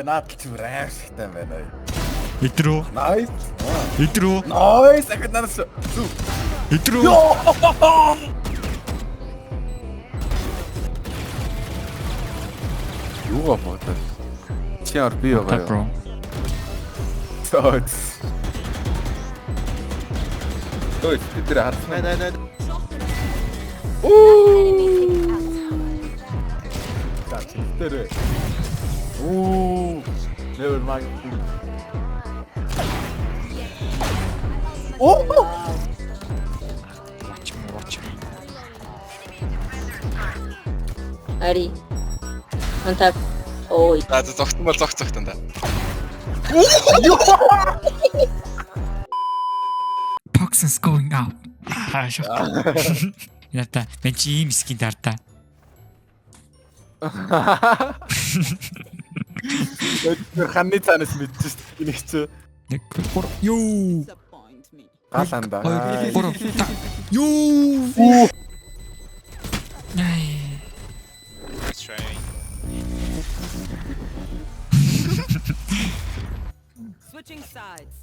наадл чи аим шигтэй байна. Идрүү. Nice. Идрүү. Nice. Ахад надаас. Идрүү. Юу болоо. Чи ар би байгаа Бро. юу? Сот. Ой, тэр харсан. Nej. Тэр. Оо. Never mind. Oh! Watch. Ари. Антап. Ой. За зогтмол зогтон да. Toxins going out. Хааш. Ята, мен чи ийм скин дартаа. Тэр ханны цаанаас мэдчихсэн энийг чи Нэг юу. галанда. Юу. Най. Switching sides.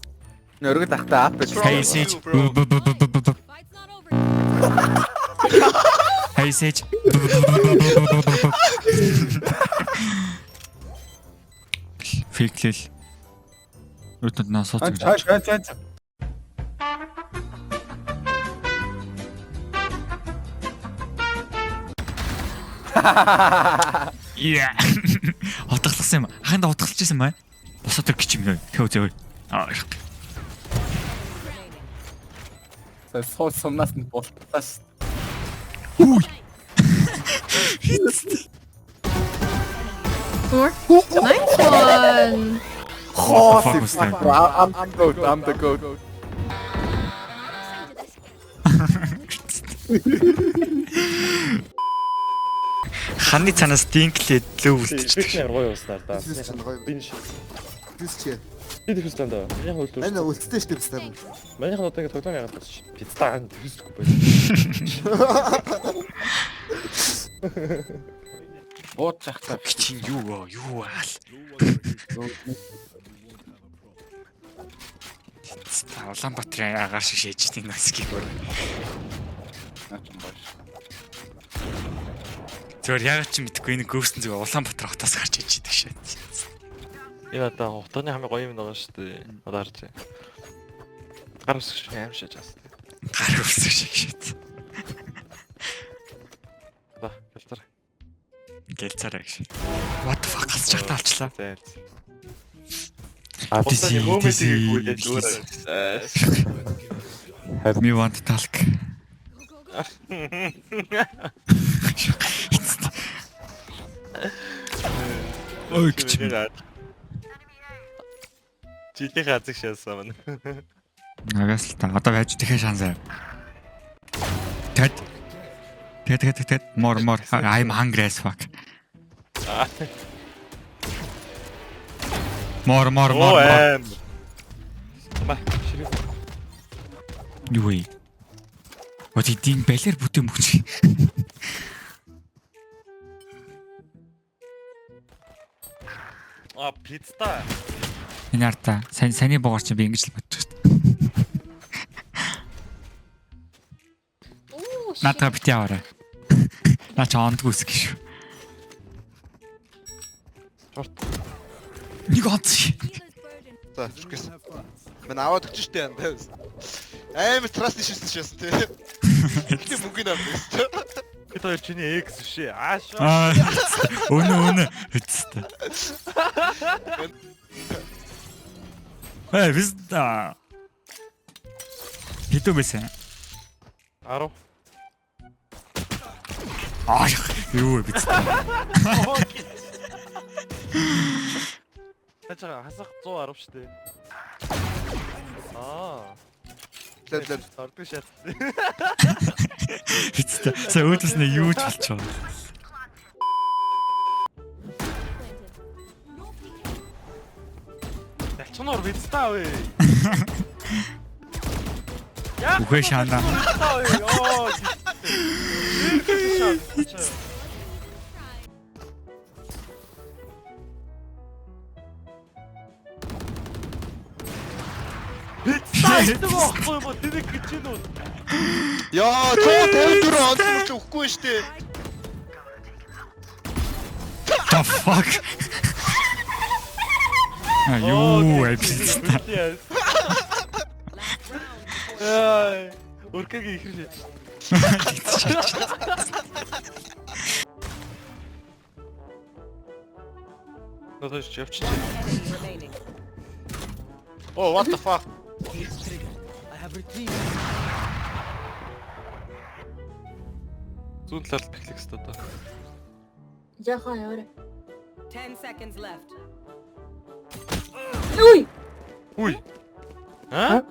Нөргө тахта ап. Hey Sage. Fight's not over. Hey Sage. Фиклэл. Өтөнд нас сууц гэж. Чаа. Yeah. Утгалсан юм. Ханд утгалж байсан бай. Босоо тэр гिच юм нэ. Тэв зөөр. Соо сумнаас нь болтоос. Үгүй. Nice one. Хоос. I'm the goat. Ханны цанаас динклээд лөө үлдчихдэг. Гоё уснаар да. Би нэг Дисчээ. би их уснаа да. Яг үлдээ. Ана үлдтэй шүү дээ бистаа. Манайхан одоо ингэ тоглоом яагаад гэж пиццаа хийсэхгүй байна. Бууж захтаа. Гिच юу аал. Улаанбаатарын агаар шиг шийдэж тийм насгийг өөр. Зөвөр яг ч мэдхгүй энэ гөөстөн зөв Улаанбаатар хотоос гарч иж идэг шээ. Энэ одоо хотооны хамгийн гоё юм байгаа шүү дээ. Одоо харж байна. Гар үсгэж аим шиж бас. Гар үсэг шиг шээ. За, гэлтэр. Гэлцээрэй гэж. What the fuck гасч хата алчлаа. За. DC. Have me want to talk. Ой гэж. Чихээ хазах шаасан. Нагаас л та одоо байж дахиад шансаа. Тэт more I'm hungry as fuck. More. Ма, ширээ. Юу вэ? What эдийн балер бүтээн бүч. Пицта. Энэ арта саний буугаар чи би ингэж л бодчих шүү дээ. Натаа бити аваарай. Наа ч ондгүй үсгий шүү. Нэг онц шээ. За зүрхээс. Мэн аваад өгч штэ юм байна. Амар траст ишсэн шээс тий. Тэг мөнгөний авдаг шүү. Бид хоёр чиний X шээ. Ааш. Өнөө. Хэцтэй. Виста. Хитүү байсан. 10. Юу вэ биз дээ. Тачаа хасах 110 шүү дээ. Лэв. Ордог шат. Хэцтэй. Сая өөдөөс нь юу ч болчихоо. Ялчнаар бицтаа вэ. Үхэ шаана. Ёо. Сайддаг байхгүй юм уу? Тэнийг гэж юм уу? Яа, 154 онцлог ч өгөхгүй штэ. The fuck? Аюу, эпис. Яа. Өркөгийн ихрлээ. Надад ч явчих. Enemy remaining. Oh, what the fuck? Зүүн талаар пиклекс одоо. Жаахан яваа. 10 seconds left. Үй! Үй. А?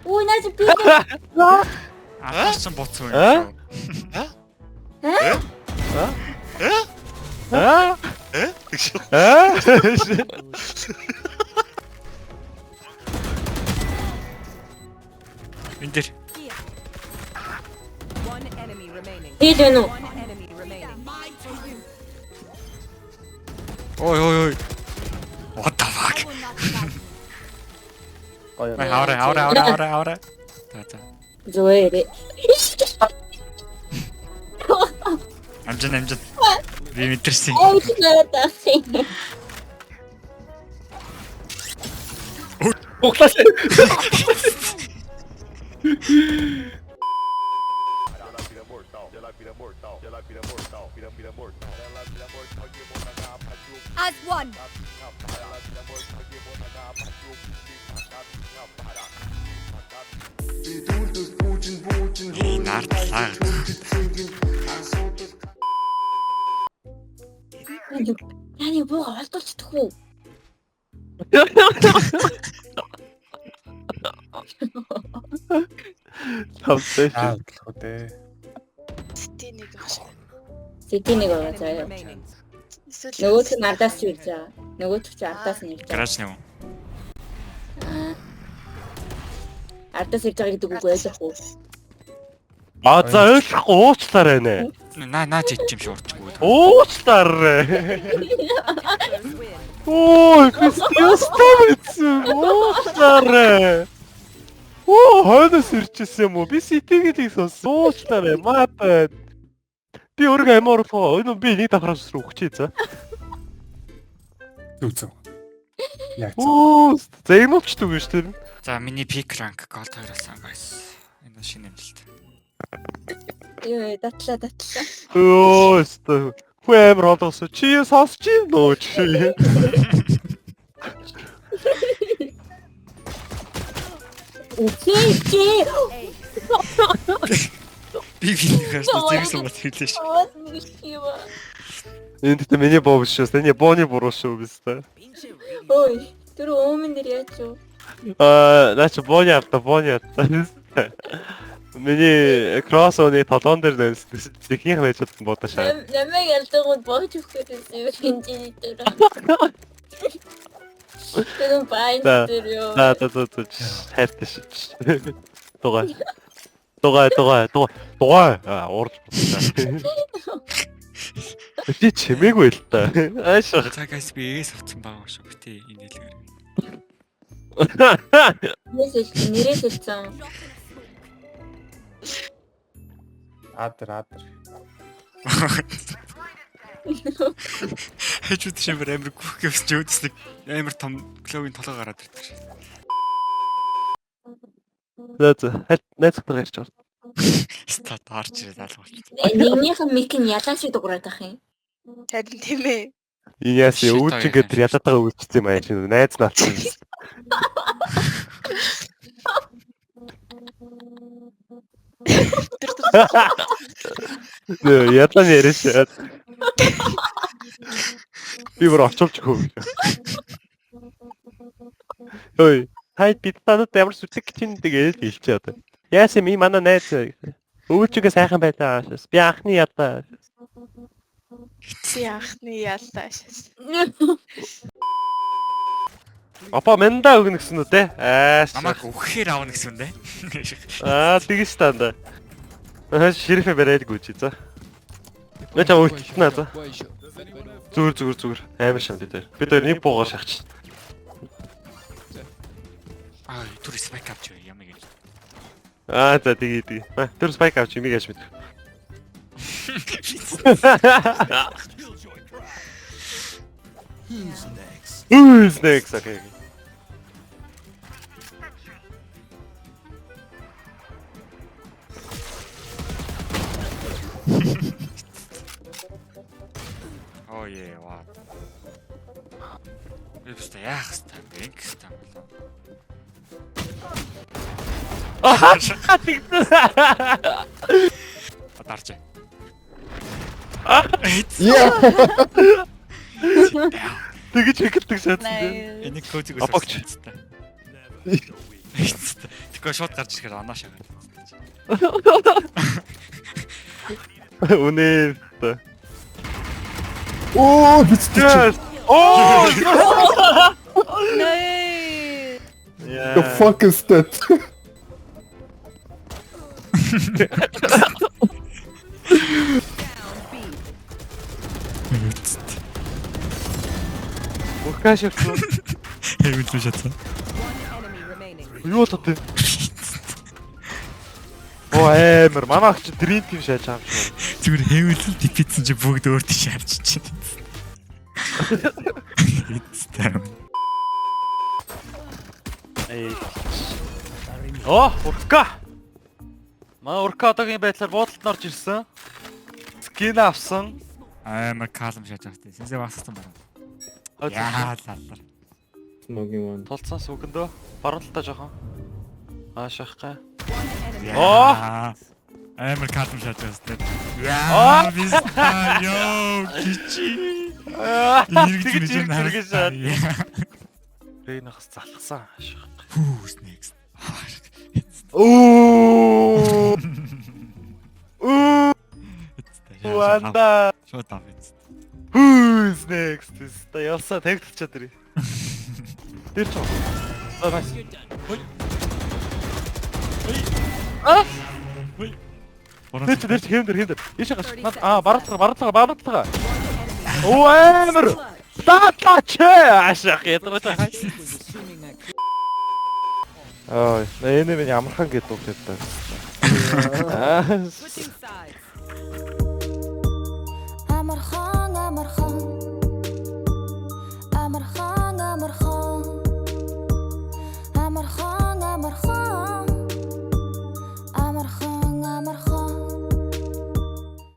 Үй, наач би. Атарсан боцсон юм. Энд дэр. One enemy remaining. Хийж байна уу? One enemy remaining. Ой. What the fuck? Авра. За. Зөөрэ. Амжин. Би мэдэрсэн. Ой, надад. As one. Нартлаа. Яни бууга олдуулчихдаг уу? Тавтай. Сэтинийг байгаа заяа. Remaining. Нөгөөт нь ардаас ч ирж байгаа. Нөгөөт ч ардаас нь ирж байгаа. Гараж нэг. Ардаас ирж байгааг гэдэг үг ойлгохгүй. А за ойлгохгүй уучлаарай нэ. Наач ичим шуурчгүй. Уучлаарай. Players win. Ой, Кристиас уучлаарай. Хойноос ирчихсэн юм уу? Би сэтигийг сонсон. Уучлаарай. Маапад. Би өөрөө амиурлаа. Энэ би нэг давхраас руу өгчээ за. Зүг. Яг зөв. Оо, за юм болчдөг юм шүү дээ. За миний пик ранк голд 2 болсон guys. Энэ шинэ нэмэлт. Ёо, татлаа. Оо, өстө. Хүү амир холоосоо чи сонсч юм нөө чи. Үгүй. Би винээс зэгсэн бат хэлээ ш. Аа, мишива. Энэ тэгтээ миний боо биш шүү. Тэний бооны буруу шүү биз дээ. Ой, тэр өөмөн дээр яач юу? Наач бооны авта. Миний кроссоны толгоон дээр нээс техник байж чадсан бодоо шаа. Намайг ялдагууд боож өгөх гэсэн юм хинжээ дээр. Тэр байн дээр юу? За хайртай шиж. Тугай. Уурж болсон. Би чимээгүй л та. Аашаа. За guys би эс авсан байгаа шүү битээ энэ хэлээр. Нэрээс хэлсэн. Адр. Хэчүүд шимэр амир гүхгээс жөөдс нэг амир том клоугийн толгой гараад ирдэг шээ. За найзтай гарч ор. Стат орж ирээд алгуулж. Нэгнийхэн мик нь ялаа шиг дуурайх юм. Харин тийм ээ. Яас өвчигээ тэр ядатагаа үлдсэн юм аа чи найз наацсан. Ядаа нэрэж. Би бүр очилж хөө. Ой, хайд бид танад ямар сүтэг чинь тэгээд хэлчихээ одоо. Яас юм манай найз өвчигээ сайхан байлаа. Би анхны ядаа. Би анхны яллаа. Апа мэнда өгнө гэсэн үү те? Намайг өгөхээр аавна гэсэн үү? Тэгэж таанда. Шерифэ барайдгүй чи за. Нэ чам үлдэнэ за. Зүгээр. Амар шамд дээр. Бид хоёр нэг буугаар шахчих. Аа, түр спайк авч ямар гэж. Аа за тэгээ. Тэр спайк авч имийг яаж мэдэх. Who's next? Okay. Oh yeah, wow. Би просто яах хэвээр инк хэвээр болоо. Атарч. Яа. Тэгэж хэлдэг шатсан. Энийг коучиг Апагч. Тэгэхгүй шууд гарч ирэхээр анаа шагаад. Үнэ. Оо бицтэй. Oh! No. Yeah. The fuck is that? Down B. Уркаш ирсэн. Хэвэлж шатсан. One enemy remaining. Юу болоод вэ? Оо амар манайх чи дрим тим шааж байгаа юм шиг. Зүгээр хэвэлж дипицэн чи бүгд өөртөө шаарч чинь. Оо, урка. Урка одоогийн байдлаар буудалд орж ирсэн. Скин авсан. Амар калм шааж байгаа тест. Сэнсээ бассан байна. Яа лаллар. Ногийн Тулцсан сүгэндөө баруунталтаа жоохон. Аашахгай. Оо! Амар калм шааж байгаа тест. Яа, биста ёо, кичи. Тэгэж шаад. Бэнахс залхсан. Who's next? Оо! Ванда. Шууд авъя. Who's next? Та ялсаа тавьчихчаад ирээ. Тэр ч. Nice. Тэр хэмдэр. Ийшээ гаш. Баруутгаа. Оо амар. Таатаач аашах ядраа. Ой, энэ минь ямархан гэдэг үг гэдэг. Switching sides.